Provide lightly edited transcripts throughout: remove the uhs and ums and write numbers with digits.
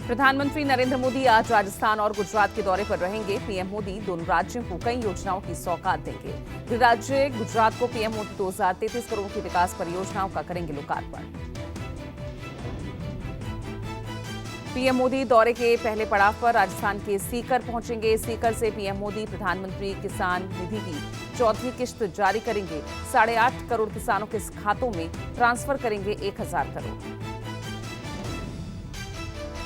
प्रधानमंत्री नरेंद्र मोदी आज राजस्थान और गुजरात के दौरे पर रहेंगे। पीएम मोदी दोनों राज्यों को कई योजनाओं की सौगात देंगे। गृह राज्य गुजरात को पीएम मोदी 2033 करोड़ की विकास परियोजनाओं का करेंगे लोकार्पण। पीएम मोदी दौरे के पहले पड़ाव पर राजस्थान के सीकर पहुंचेंगे। सीकर से पीएम मोदी प्रधानमंत्री किसान निधि की 4वीं किश्त जारी करेंगे। 8.5 करोड़ किसानों के खातों में ट्रांसफर करेंगे 1000 करोड़।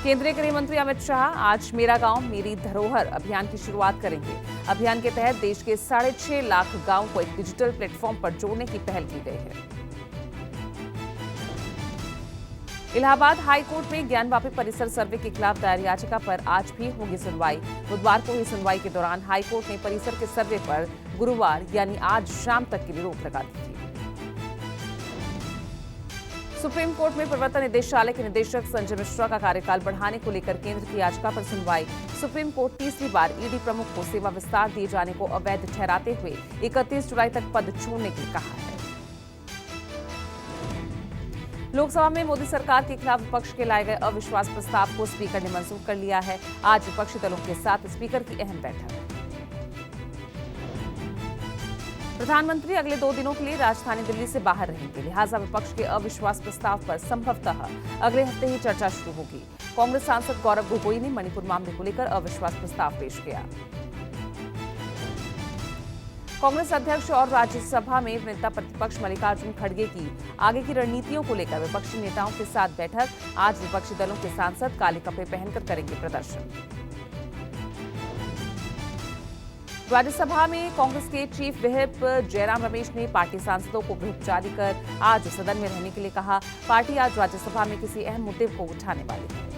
केंद्रीय गृह मंत्री अमित शाह आज मेरा गांव मेरी धरोहर अभियान की शुरुआत करेंगे। अभियान के तहत देश के 6.5 लाख गांवों को एक डिजिटल प्लेटफॉर्म पर जोड़ने की पहल की गई है। इलाहाबाद हाई कोर्ट में ज्ञानवापी परिसर सर्वे के खिलाफ दायर याचिका पर आज भी होगी सुनवाई। बुधवार को हुई सुनवाई के दौरान हाई कोर्ट ने परिसर के सर्वे पर गुरुवार यानी आज शाम तक के लिए रोक लगा दी थी। सुप्रीम कोर्ट में प्रवर्तन निदेशालय के निदेशक संजय मिश्रा का कार्यकाल बढ़ाने को लेकर केंद्र की याचिका पर सुनवाई। सुप्रीम कोर्ट तीसरी बार ईडी प्रमुख को सेवा विस्तार दिए जाने को अवैध ठहराते हुए 31 जुलाई तक पद छोड़ने के लिए कहा है। लोकसभा में मोदी सरकार के खिलाफ विपक्ष के लाए गए अविश्वास प्रस्ताव को स्पीकर ने मंजूर कर लिया है। आज विपक्षी दलों के साथ स्पीकर की अहम बैठक। प्रधानमंत्री अगले 2 दिनों के लिए राजधानी दिल्ली से बाहर रहेंगे, लिहाजा विपक्ष के अविश्वास प्रस्ताव पर संभवतः अगले हफ्ते ही चर्चा शुरू होगी। कांग्रेस सांसद गौरव गोगोई ने मणिपुर मामले को लेकर अविश्वास प्रस्ताव पेश किया। कांग्रेस अध्यक्ष और राज्यसभा में नेता प्रतिपक्ष मल्लिकार्जुन खड़गे की आगे की रणनीतियों को लेकर विपक्षी नेताओं के साथ बैठक। आज विपक्षी दलों के सांसद काले कपड़े पहनकर करेंगे प्रदर्शन। राज्यसभा में कांग्रेस के चीफ व्हिप जयराम रमेश ने पार्टी सांसदों को व्हिप जारी कर आज सदन में रहने के लिए कहा। पार्टी आज राज्यसभा में किसी अहम मुद्दे को उठाने वाली है।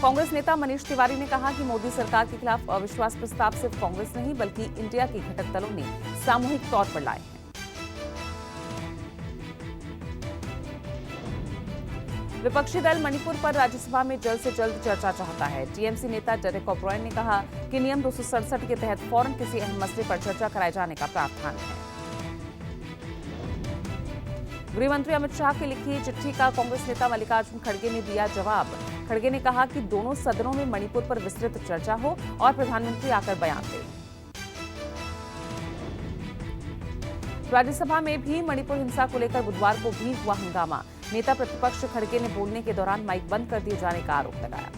कांग्रेस नेता मनीष तिवारी ने कहा कि मोदी सरकार के खिलाफ अविश्वास प्रस्ताव सिर्फ कांग्रेस नहीं बल्कि इंडिया के घटक दलों ने सामूहिक तौर पर लाए हैं। विपक्षी दल मणिपुर पर राज्यसभा में जल्द से जल्द चर्चा चाहता है। टीएमसी नेता डेरेक ओब्रायन ने कहा कि नियम 267 के तहत फौरन किसी अहम मसले पर चर्चा कराए जाने का प्रावधान है। गृह मंत्री अमित शाह की लिखी चिट्ठी का कांग्रेस नेता मल्लिकार्जुन खड़गे ने दिया जवाब। खड़गे ने कहा कि दोनों सदनों में मणिपुर पर विस्तृत चर्चा हो और प्रधानमंत्री आकर बयान दें। राज्यसभा में भी मणिपुर हिंसा को लेकर बुधवार को भी हुआ हंगामा। नेता प्रतिपक्ष खड़गे ने बोलने के दौरान माइक बंद कर दिए जाने का आरोप लगाया।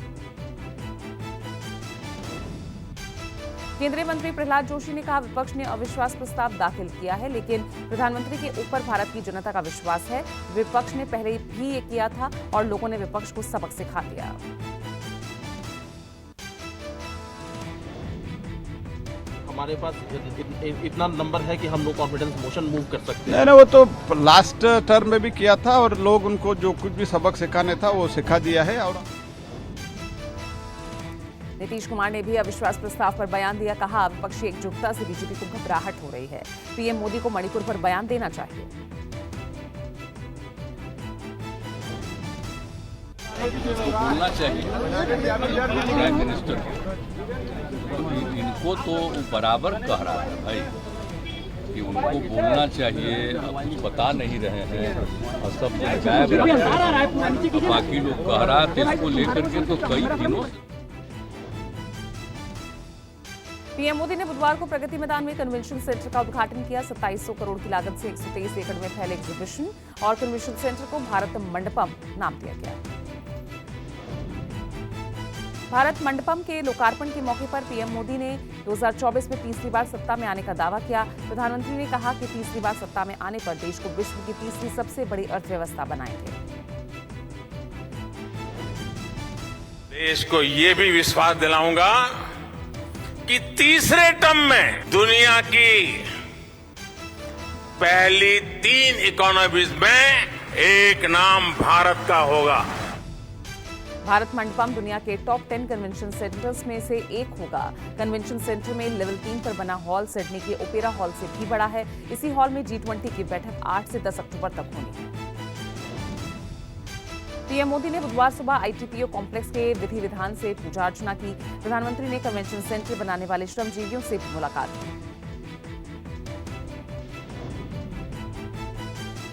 केंद्रीय मंत्री प्रहलाद जोशी ने कहा विपक्ष ने अविश्वास प्रस्ताव दाखिल किया है, लेकिन प्रधानमंत्री के ऊपर भारत की जनता का विश्वास है। विपक्ष ने पहले भी ये किया था और लोगों ने विपक्ष को सबक सिखा दिया। हमारे पास इतना नंबर है कि हम नो कॉन्फिडेंस मोशन मूव कर सकते हैं। नहीं, वो तो लास्ट टर्म में भी किया था और लोग उनको जो कुछ भी सबक सिखाने था वो सिखा दिया है। और नीतीश कुमार ने भी अविश्वास प्रस्ताव पर बयान दिया। कहा विपक्षी एकजुटता से बीजेपी को घबराहट हो रही है। पीएम मोदी को मणिपुर पर बयान देना चाहिए। बोलना चाहिए प्राइम मिनिस्टर इनको तो बाराबर कह रहा है भाई कि उनको बोलना चाहिए। अब कुछ बता नहीं रहे हैं और सब गायब रखते हैं। बाकी लोग कह रहा है तो इसको लेकर के तो कई दिनों पीएम मोदी ने बुधवार को प्रगति मैदान में कन्वेंशन सेंटर का उद्घाटन किया। 2700 करोड़ की लागत से 123 एकड़ में फैले एग्जीबिशन और कन्वेंशन सेंटर को भारत मंडपम नाम दिया गया। भारत मंडपम के लोकार्पण के मौके पर पीएम मोदी ने 2024 में तीसरी बार सत्ता में आने का दावा किया। प्रधानमंत्री ने कहा कि तीसरी बार सत्ता में आने पर देश को विश्व की तीसरी सबसे बड़ी अर्थव्यवस्था बनाएंगे। देश को ये भी विश्वास दिलाऊंगा कि तीसरे टर्म में दुनिया की पहली 3 इकोनॉमीज में एक नाम भारत का होगा। भारत मंडपम दुनिया के टॉप 10 कन्वेंशन सेंटर्स में से एक होगा। कन्वेंशन सेंटर में लेवल 3 पर बना हॉल सिडनी के ओपेरा हॉल से भी बड़ा है। इसी हॉल में G20 की बैठक 8 से 10 अक्टूबर तक होनी है। पीएम मोदी ने बुधवार सुबह आईटीपीओ कॉम्प्लेक्स के विधि विधान से पूजा अर्चना की। प्रधानमंत्री ने कन्वेंशन सेंटर बनाने वाले श्रमजीवियों से भी मुलाकात की।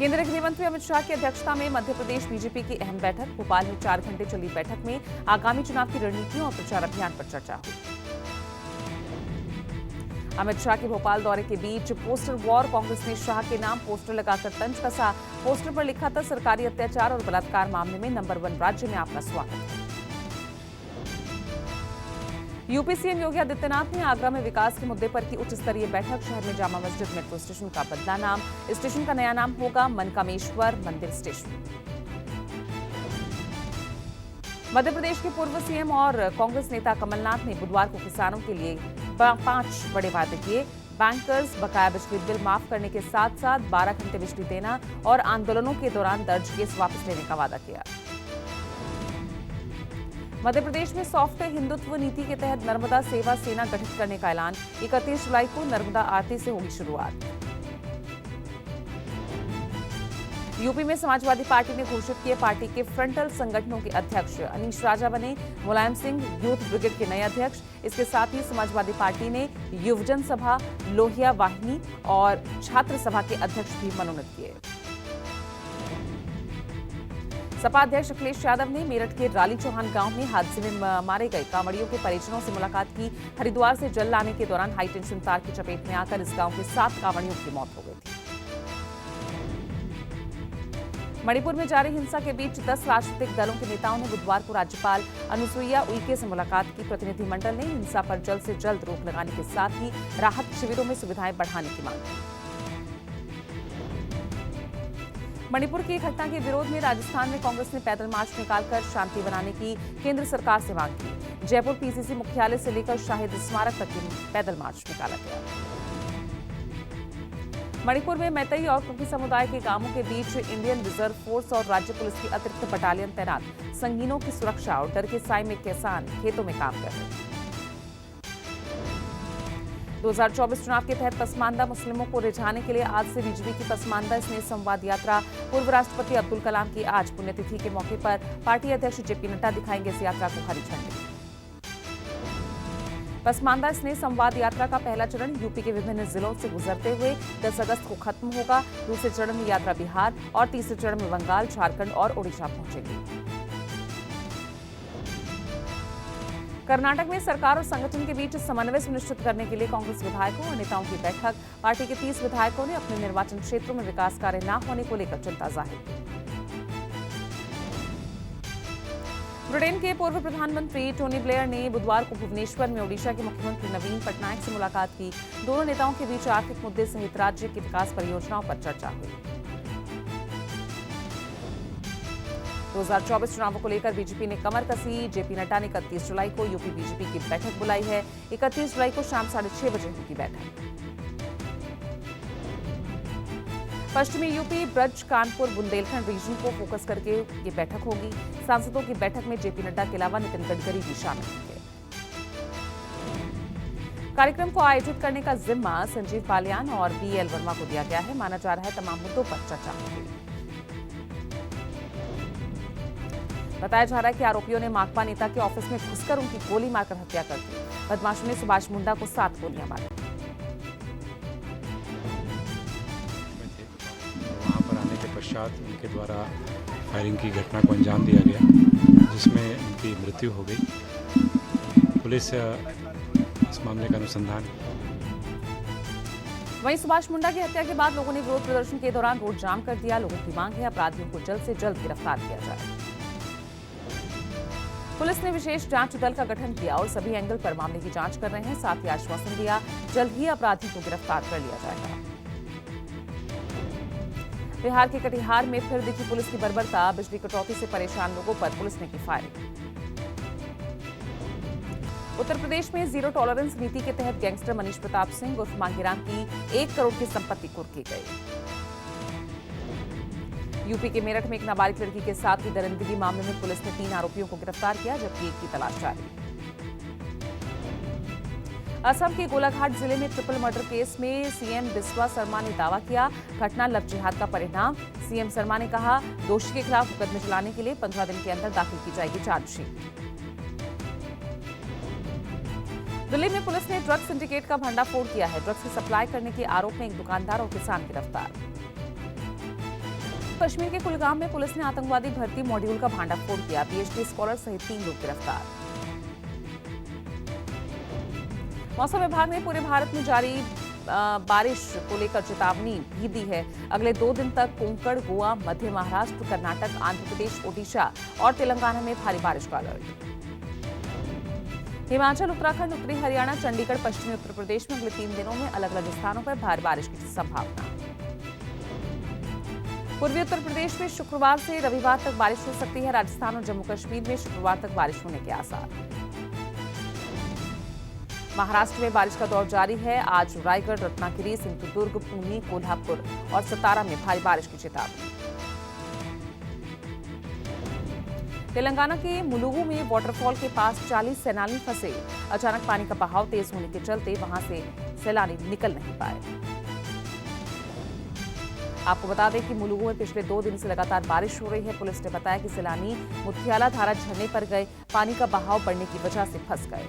केंद्रीय गृह मंत्री अमित शाह की अध्यक्षता में मध्य प्रदेश बीजेपी की अहम बैठक। भोपाल में 4 घंटे चली बैठक में आगामी चुनाव की रणनीतियों और प्रचार अभियान पर चर्चा हुई। अमित शाह के भोपाल दौरे के बीच पोस्टर वॉर, कांग्रेस ने शाह के नाम पोस्टर लगाकर तंज कसा। पोस्टर पर लिखा था, सरकारी अत्याचार और बलात्कार मामले में नंबर 1 राज्य में आपका स्वागत है। यूपी सीएम योगी आदित्यनाथ ने आगरा में विकास के मुद्दे पर की उच्च स्तरीय बैठक। शहर में जामा मस्जिद मेट्रो स्टेशन का बदला नाम, स्टेशन का नया नाम होगा मनकामेश्वर मंदिर स्टेशन। मध्य प्रदेश के पूर्व सीएम और कांग्रेस नेता कमलनाथ ने बुधवार को किसानों के लिए 5 बड़े वादे किए। बैंकर्स बकाया बिजली बिल माफ करने के साथ साथ 12 घंटे बिजली देना और आंदोलनों के दौरान दर्ज केस वापस लेने का वादा किया। मध्य प्रदेश में सॉफ्ट हिंदुत्व नीति के तहत नर्मदा सेवा सेना गठित करने का ऐलान। 31 जुलाई को नर्मदा आरती से होगी शुरुआत। यूपी में समाजवादी पार्टी ने घोषित किए पार्टी के फ्रंटल संगठनों के अध्यक्ष। अनीश राजा बने मुलायम सिंह यूथ ब्रिगेड के नए अध्यक्ष। इसके साथ ही समाजवादी पार्टी ने युवजन सभा, लोहिया वाहिनी और छात्र सभा के अध्यक्ष भी मनोनीत किए। सपा अध्यक्ष अखिलेश यादव ने मेरठ के राली चौहान गांव में हादसे में मारे गए कांवड़ियों के परिजनों से मुलाकात की। हरिद्वार से जल लाने के दौरान हाई टेंशन तार की चपेट में आकर इस गांव के 7 कांवड़ियों की मौत हो गई थी। मणिपुर में जारी हिंसा के बीच 10 राजनीतिक दलों के नेताओं ने बुधवार को राज्यपाल अनुसुईया उइके से मुलाकात की। प्रतिनिधिमंडल ने हिंसा पर जल्द से जल्द रोक लगाने के साथ ही राहत शिविरों में सुविधाएं बढ़ाने की मांग की। मणिपुर की घटना के विरोध में राजस्थान में कांग्रेस ने पैदल मार्च निकालकर शांति बनाने की केंद्र सरकार से मांग की। जयपुर पीसीसी मुख्यालय से लेकर शाहिद स्मारक तक पैदल मार्च निकाला गया। मणिपुर में मैतई और कुकी समुदाय के गांवों के बीच इंडियन रिजर्व फोर्स और राज्य पुलिस की अतिरिक्त बटालियन तैनात। संगीनों की सुरक्षा और डर के साए में किसान खेतों में काम कर रहे हैं। 2024 चुनाव के तहत पसमानदा मुस्लिमों को रिझाने के लिए आज से बीजेपी की पसमानदा स्नेह संवाद यात्रा। पूर्व राष्ट्रपति अब्दुल कलाम की आज पुण्यतिथि के मौके पर पार्टी अध्यक्ष जेपी नड्डा दिखाएंगे इस यात्रा को हरी झंडी। पसमानदा स्नेह संवाद यात्रा का पहला चरण यूपी के विभिन्न जिलों से गुजरते हुए 10 अगस्त को खत्म होगा। दूसरे चरण में यात्रा बिहार और तीसरे चरण में बंगाल, झारखंड और ओडिशा पहुंचेगी। कर्नाटक में सरकार और संगठन के बीच समन्वय सुनिश्चित करने के लिए कांग्रेस विधायकों और नेताओं की बैठक। पार्टी के 30 विधायकों ने अपने निर्वाचन क्षेत्रों में विकास कार्य न होने को लेकर चिंता जाहिर की। ब्रिटेन के पूर्व प्रधानमंत्री टोनी ब्लेयर ने बुधवार को भुवनेश्वर में ओडिशा के मुख्यमंत्री नवीन पटनायक से मुलाकात की। दोनों नेताओं के बीच आर्थिक मुद्दे सहित राज्य की विकास परियोजनाओं पर चर्चा हुई। 2024 चुनावों को लेकर बीजेपी ने कमर कसी। जेपी नड्डा ने 31 जुलाई को यूपी बीजेपी की बैठक बुलाई है। 31 जुलाई को शाम 6:30 बजे होगी बैठक। पश्चिमी यूपी, ब्रज, कानपुर, बुंदेलखंड रीजन को फोकस करके ये बैठक होगी। सांसदों की बैठक में जेपी नड्डा के अलावा नितिन गडकरी भी शामिल होंगे। कार्यक्रम को आयोजित करने का जिम्मा संजीव बालियान और बीएल वर्मा को दिया गया है। माना जा रहा है तमाम मुद्दों पर चर्चा होगी। बताया जा रहा है कि आरोपियों ने माकपा नेता के ऑफिस में घुसकर उनकी गोली मारकर हत्या कर दी। बदमाशों ने सुभाष मुंडा को 7 गोलियां मारी। वहां पर आने के पश्चात उनके द्वारा फायरिंग की घटना को अंजाम दिया गया, जिसमें उनकी मृत्यु हो गई। पुलिस इस मामले का अनुसंधान। वहीं सुभाष मुंडा की हत्या के बाद लोगों ने विरोध प्रदर्शन के दौरान रोड जाम कर दिया। लोगों की मांग है अपराधियों को जल्द से जल्द गिरफ्तार किया जाए। पुलिस ने विशेष जांच दल का गठन किया और सभी एंगल पर मामले की जांच कर रहे हैं। साथ ही आश्वासन दिया जल्द ही अपराधी को गिरफ्तार कर लिया जाएगा। बिहार के कटिहार में फिर दिखी पुलिस की बर्बरता। बिजली कटौती से परेशान लोगों पर पुलिस ने की फायरिंग। उत्तर प्रदेश में जीरो टॉलरेंस नीति के तहत गैंगस्टर मनीष प्रताप सिंह उर्फ मांगेराम की 1 करोड़ की संपत्ति कुर्क की गई। यूपी के मेरठ में एक नाबालिग लड़की के साथ हुई दरिंदगी मामले में पुलिस ने 3 आरोपियों को गिरफ्तार किया, जबकि एक की तलाश जारी। असम के गोलाघाट जिले में ट्रिपल मर्डर केस में सीएम बिस्वा शर्मा ने दावा किया घटना लव जिहाद का परिणाम। सीएम शर्मा ने कहा दोषी के खिलाफ मुकदमे चलाने के लिए 15 दिन के अंदर दाखिल की जाएगी चार्जशीट। दिल्ली में पुलिस ने ड्रग्स सिंडिकेट का भंडाफोड़ किया है। ड्रग्स की सप्लाई करने के आरोप में एक दुकानदार और किसान गिरफ्तार। कश्मीर के कुलगाम में पुलिस ने आतंकवादी भर्ती मॉड्यूल का भांडाफोड़ किया। पीएचडी स्कॉलर सहित 3 लोग गिरफ्तार। मौसम विभाग ने पूरे भारत में जारी बारिश को लेकर चेतावनी भी दी है। अगले 2 दिन तक कोंकण, गोवा, मध्य महाराष्ट्र, कर्नाटक, आंध्र प्रदेश, ओडिशा और तेलंगाना में भारी बारिश का अलर्ट। हिमाचल, उत्तराखंड, उत्तरी हरियाणा, चंडीगढ़, पश्चिमी उत्तर प्रदेश में अगले 3 दिनों में अलग अलग स्थानों पर भारी बारिश की संभावना। पूर्वी उत्तर प्रदेश में शुक्रवार से रविवार तक बारिश हो सकती है। राजस्थान और जम्मू कश्मीर में शुक्रवार तक बारिश होने के आसार। महाराष्ट्र में बारिश का दौर जारी है। आज रायगढ़, रत्नागिरी, सिंधुदुर्ग, पुणे, कोल्हापुर और सतारा में भारी बारिश की चेतावनी। तेलंगाना के मुलुगु में वाटरफॉल के पास 40 सैलानी फंसे। अचानक पानी का बहाव तेज होने के चलते वहां से सैलानी निकल नहीं पाए। आपको बता दें कि मुलुगु में पिछले 2 दिन से लगातार बारिश हो रही है। पुलिस ने बताया कि सैलानी मुथियाला धारा झरने पर गए, पानी का बहाव बढ़ने की वजह से फंस गए।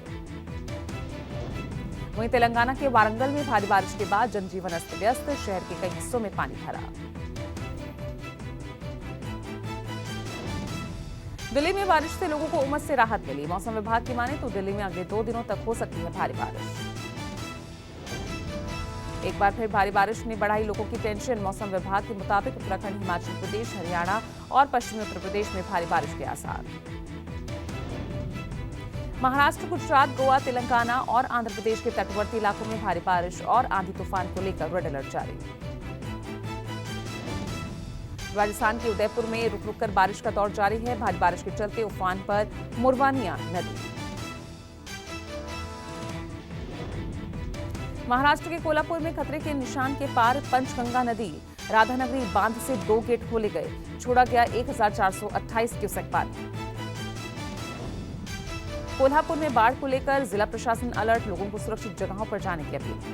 वहीं तेलंगाना के वारंगल में भारी बारिश के बाद जनजीवन अस्त व्यस्त, शहर के कई हिस्सों में पानी भरा। दिल्ली में बारिश से लोगों को उमस से राहत मिली। मौसम विभाग की माने तो दिल्ली में अगले 2 दिनों तक हो सकती है भारी बारिश। एक बार फिर भारी बारिश ने बढ़ाई लोगों की टेंशन। मौसम विभाग के मुताबिक उत्तराखंड, हिमाचल प्रदेश, हरियाणा और पश्चिमी उत्तर प्रदेश में भारी बारिश के आसार। महाराष्ट्र, गुजरात, गोवा, तेलंगाना और आंध्र प्रदेश के तटवर्ती इलाकों में भारी बारिश और आंधी तूफान को लेकर रेड अलर्ट जारी। राजस्थान के उदयपुर में रुक रुक कर बारिश का दौर जारी है। भारी बारिश के चलते उफान पर मुरवानिया नदी। महाराष्ट्र के कोल्हापुर में खतरे के निशान के पार पंचगंगा नदी। राधानगरी बांध से 2 गेट खोले गए, छोड़ा गया 1428 क्यूसेक पानी। कोल्हापुर में बाढ़ को लेकर जिला प्रशासन अलर्ट, लोगों को सुरक्षित जगहों पर जाने की अपील की।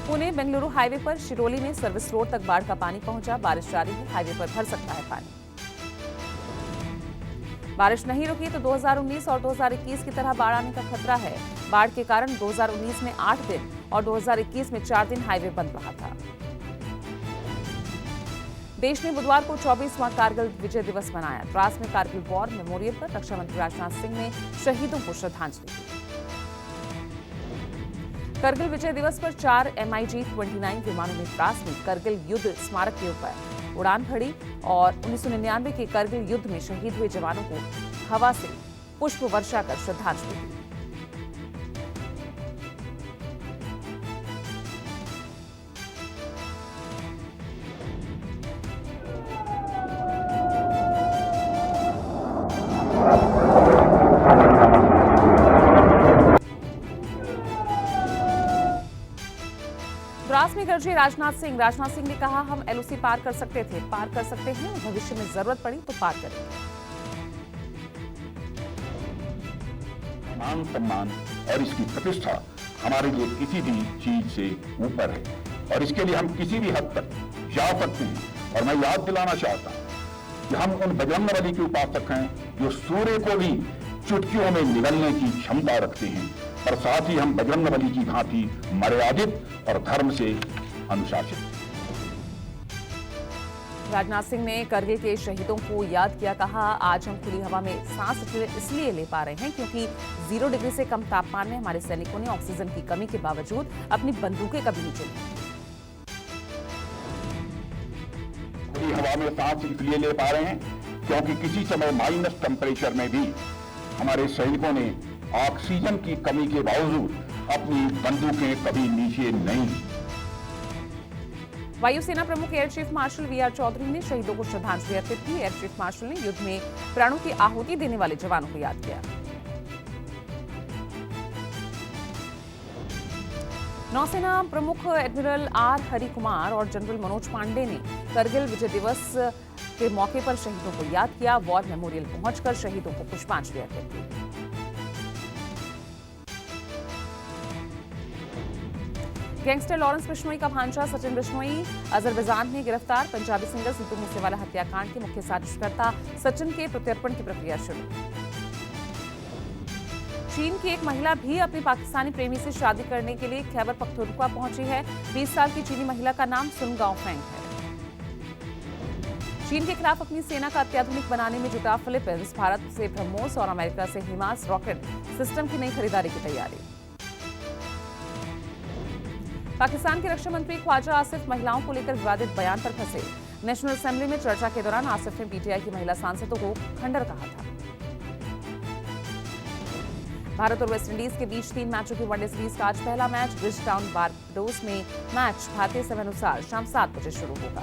पुणे बेंगलुरु हाईवे पर शिरोली में सर्विस रोड तक बाढ़ का पानी पहुंचा। बारिश जारी है, हाईवे पर भर सकता है पानी। बारिश नहीं रुकी तो 2019 और 2021 की तरह बाढ़ आने का खतरा है। बाढ़ के कारण 2019 में 8 दिन और 2021 में 4 दिन हाईवे बंद रहा था। देश ने बुधवार को 24वां कारगिल विजय दिवस मनाया। द्रास में कारगिल वॉर मेमोरियल पर रक्षा मंत्री राजनाथ सिंह ने शहीदों को श्रद्धांजलि दी। कारगिल विजय दिवस पर 4 MiG-29 विमानों ने द्रास में कारगिल युद्ध स्मारक के ऊपर उड़ान भरी और 1999 के कारगिल युद्ध में शहीद हुए जवानों को हवा से पुष्प वर्षा कर श्रद्धांजलि दी। द्रास में गरजे राजनाथ सिंह। राजनाथ सिंह ने कहा, हम LOC पार कर सकते थे, पार कर सकते हैं, भविष्य में जरूरत पड़ी तो पार करेंगे। मान सम्मान और इसकी प्रतिष्ठा हमारे लिए किसी भी चीज से ऊपर है और इसके लिए हम किसी भी हद तक जा सकते हैं। और मैं याद दिलाना चाहता हूं कि हम उन बजरंगबली के उपासक हैं जो सूर्य को भी चुटकियों में निगलने की क्षमता रखते हैं, और साथ ही हम बजरंगबली की भांति मर्यादित और धर्म से अनुशासित। राजनाथ सिंह ने करगिल के शहीदों को याद किया। कहा, आज हम खुली हवा में सांस इसलिए ले पा रहे हैं क्योंकि 0 डिग्री से कम तापमान में हमारे सैनिकों ने ऑक्सीजन की कमी के बावजूद अपनी बंदूकें कभी नहीं चली। खुली हवा में सांस इसलिए ले पा रहे हैं क्योंकि किसी समय माइनस टेम्परेचर में भी हमारे सैनिकों ने ऑक्सीजन की कमी के बावजूद अपनी बंदूकें कभी नीचे नहीं। वायुसेना प्रमुख air chief marshal VR Chaudhary ने शहीदों को श्रद्धांजलि अर्पित की। एयर चीफ मार्शल ने युद्ध में प्राणों की आहुति देने वाले जवानों को याद किया। नौसेना प्रमुख एडमिरल R हरि कुमार और जनरल मनोज पांडे ने करगिल विजय दिवस के मौके पर शहीदों को याद किया। वॉर मेमोरियल पहुंचकर शहीदों को पुष्पांजलि अर्पित की। गैंगस्टर लॉरेंस बिश्नोई का भांजा सचिन बिश्नोई अजरबैजान में गिरफ्तार। पंजाबी सिंगर सिद्धू मूसेवाला हत्याकांड के मुख्य साजिशकर्ता सचिन के प्रत्यर्पण की प्रक्रिया शुरू। चीन की एक महिला भी अपने पाकिस्तानी प्रेमी से शादी करने के लिए खैबर पख्तूनख्वा पहुंची है। 20 साल की चीनी महिला का नाम सुन गाओफेंग है। चीन के खिलाफ अपनी सेना का अत्याधुनिक बनाने में जुटा फिलीपींस, भारत से ब्रह्मोस और अमेरिका से हिमास रॉकेट सिस्टम की नई खरीदारी की तैयारी। पाकिस्तान के रक्षा मंत्री ख्वाजा आसिफ महिलाओं को लेकर विवादित बयान पर फंसे। नेशनल असेंबली में चर्चा के दौरान आसिफ ने पीटीआई की महिला सांसदों को खंडर कहा था। भारत और वेस्टइंडीज के बीच 3 मैचों की वनडे सीरीज का आज पहला मैच ब्रिजटाउन बारबडोस में मैच भारतीय समय अनुसार शाम 7 बजे शुरू होगा।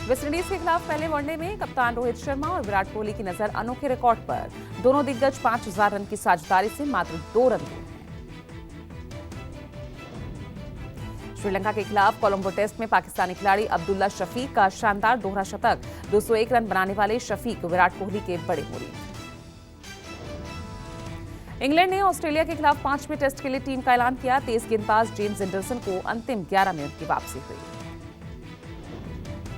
वेस्टइंडीज के खिलाफ पहले वनडे में कप्तान रोहित शर्मा और विराट कोहली की नजर अनोखे रिकॉर्ड पर। दोनों दिग्गज 5000 रन की साझेदारी से मात्र 2 रन दूर हैं। श्रीलंका के खिलाफ कोलंबो टेस्ट में पाकिस्तानी खिलाड़ी अब्दुल्ला शफीक का शानदार दोहरा शतक। 201 रन बनाने वाले शफीक विराट कोहली के बड़े मुरीद। इंग्लैंड ने ऑस्ट्रेलिया के खिलाफ 5वें टेस्ट के लिए टीम का ऐलान किया। तेज गेंदबाज जेम्स एंडरसन को अंतिम 11 मिनट की वापसी हुई।